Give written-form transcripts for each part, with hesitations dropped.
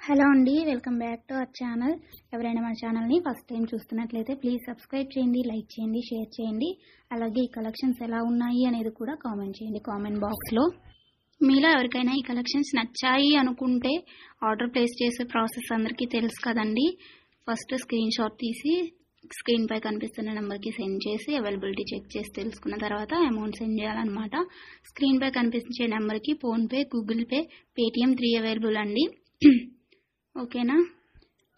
Hello అండి, welcome back to our channel. ఎవరైనా మన ఛానల్ని ఫస్ట్ టైం చూస్తున్నట్లయితే ప్లీజ్ సబ్స్క్రైబ్ చేయండి, లైక్ చేయండి, షేర్ చేయండి. అలాగే ఈ కలెక్షన్స్ ఎలా ఉన్నాయి అనేది కూడా కామెంట్ చేయండి కామెంట్ బాక్స్లో. మీలో ఎవరికైనా ఈ కలెక్షన్స్ నచ్చాయి అనుకుంటే ఆర్డర్ ప్లేస్ చేసే ప్రాసెస్ అందరికీ తెలుసు కదండి. ఫస్ట్ స్క్రీన్ షాట్ తీసి స్క్రీన్ పై కనిపిస్తున్న నెంబర్కి సెండ్ చేసి అవైలబిలిటీ చెక్ చేసి తెలుసుకున్న తర్వాత అమౌంట్ సెండ్ చేయాలన్నమాట. స్క్రీన్ పై కనిపించే నెంబర్కి PhonePe, Google pay, Paytm 3 available అండి. ఓకేనా.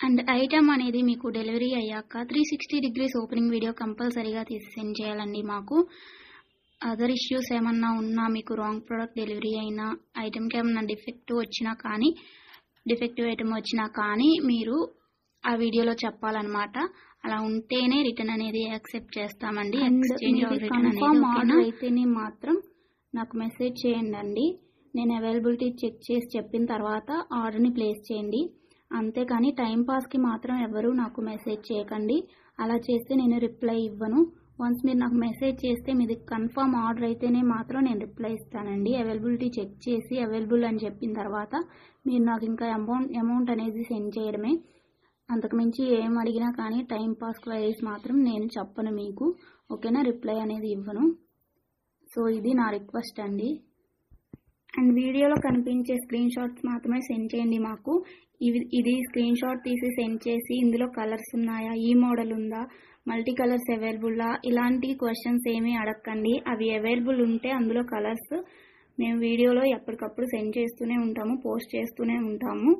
అండ్ ఐటమ్ అనేది మీకు డెలివరీ అయ్యాక 360 degrees ఓపెనింగ్ వీడియో కంపల్సరీగా తీసి సెండ్ చేయాలండి. మాకు అదర్ ఇష్యూస్ ఏమన్నా ఉన్నా, మీకు రాంగ్ ప్రోడక్ట్ డెలివరీ అయినా, ఐటమ్కి ఏమన్నా డిఫెక్టివ్ ఐటమ్ వచ్చినా కానీ మీరు ఆ వీడియోలో చెప్పాలన్నమాట. అలా ఉంటేనే రిటర్న్ అనేది యాక్సెప్ట్ చేస్తామండి. కన్ఫర్మ్ ఆర్డర్ అయితేనే మాత్రం నాకు మెసేజ్ చేయండి. నేను అవైలబిలిటీ చెక్ చేసి చెప్పిన తర్వాత ఆర్డర్ని ప్లేస్ చేయండి. అంతేకాని టైంపాస్కి మాత్రం ఎవరు నాకు మెసేజ్ చేయకండి. అలా చేస్తే నేను రిప్లై ఇవ్వను. వన్స్ మీరు నాకు మెసేజ్ చేస్తే మీది కన్ఫర్మ్ ఆర్డర్ అయితేనే మాత్రం నేను రిప్లై ఇస్తానండి. అవైలబిలిటీ చెక్ చేసి అవైలబుల్ అని చెప్పిన తర్వాత మీరు నాకు ఇంకా అమౌంట్ అనేది సెండ్ చేయడమే. అంతకుమించి ఏం అడిగినా కానీ టైంపాస్ క్వైరీస్ మాత్రం నేను చెప్పను మీకు. ఓకేనా, రిప్లై అనేది ఇవ్వను. సో ఇది నా రిక్వెస్ట్ అండి. అండ్ వీడియోలో కనిపించే స్క్రీన్ షాట్స్ మాత్రమే సెండ్ చేయండి మాకు. ఇది స్క్రీన్ షాట్ తీసి సెండ్ చేసి ఇందులో కలర్స్ ఉన్నాయా, ఈ మోడల్ ఉందా, మల్టీ కలర్స్ అవైలబుల్లా, ఇలాంటి క్వశ్చన్స్ ఏమీ అడగండి. అవి అవైలబుల్ ఉంటే అందులో కలర్స్ మేము వీడియోలో ఎప్పటికప్పుడు సెండ్ చేస్తూనే ఉంటాము, పోస్ట్ చేస్తూనే ఉంటాము.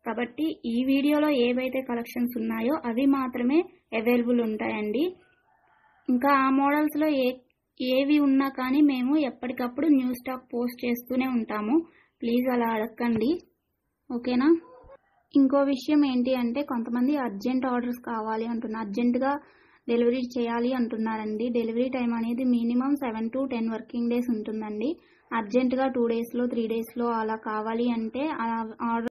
కాబట్టి ఈ వీడియోలో ఏవైతే కలెక్షన్స్ ఉన్నాయో అవి మాత్రమే అవైలబుల్ ఉంటాయండి. ఇంకా ఆ మోడల్స్లో ఏవి ఉన్నా కానీ మేము ఎప్పటికప్పుడు న్యూ స్టాక్ పోస్ట్ చేస్తూనే ఉంటాము. ప్లీజ్ అలా అడగండి. ఓకేనా. ఇంకో విషయం ఏంటి అంటే, కొంతమంది అర్జెంట్ ఆర్డర్స్ కావాలి అంటున్నారు, అర్జెంటుగా డెలివరీ చేయాలి అంటున్నారండి. డెలివరీ టైం అనేది మినిమం 7 to 10 వర్కింగ్ డేస్ ఉంటుందండి. అర్జెంటుగా 2 daysలో 3 daysలో అలా కావాలి అంటే ఆర్డర్